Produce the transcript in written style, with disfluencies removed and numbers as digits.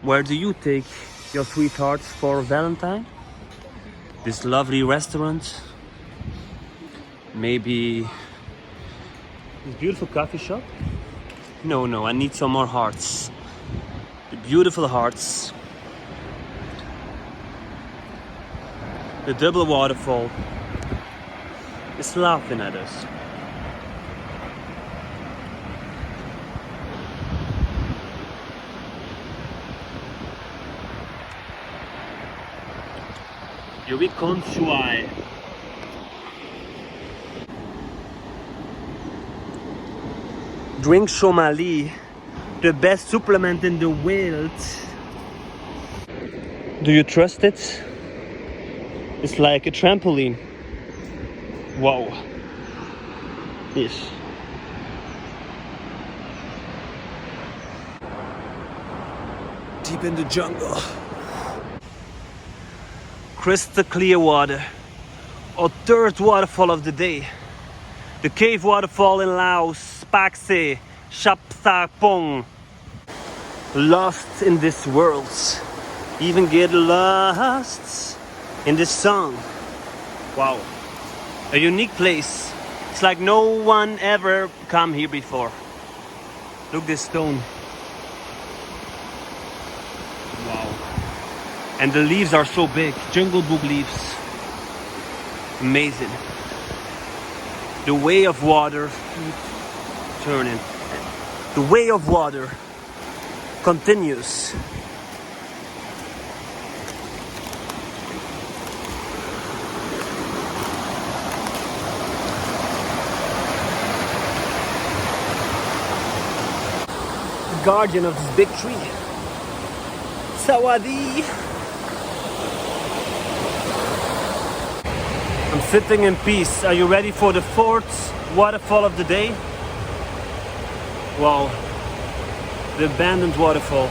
Where do you take your sweethearts for Valentine? This lovely restaurant? Maybe this beautiful coffee shop? No, I need some more hearts. The beautiful hearts. The double waterfall is laughing at us. Here we come, Shuai. Drink Shomali, the best supplement in the world. Do you trust it? It's like a trampoline. Wow. Yes. Deep in the jungle. Crystal clear water. Our third waterfall of the day. The cave waterfall in Laos, Pakse, Shapsapong. Lost in this world. Even get lost in this song. Wow. A unique place. It's like no one ever come here before. Look this stone. Wow. And the leaves are so big. Jungle book leaves. Amazing. The way of water turning. The way of water continues. The guardian of this big tree. Sawadi. I'm sitting in peace. Are you ready for the fourth waterfall of the day? Wow, the abandoned waterfall.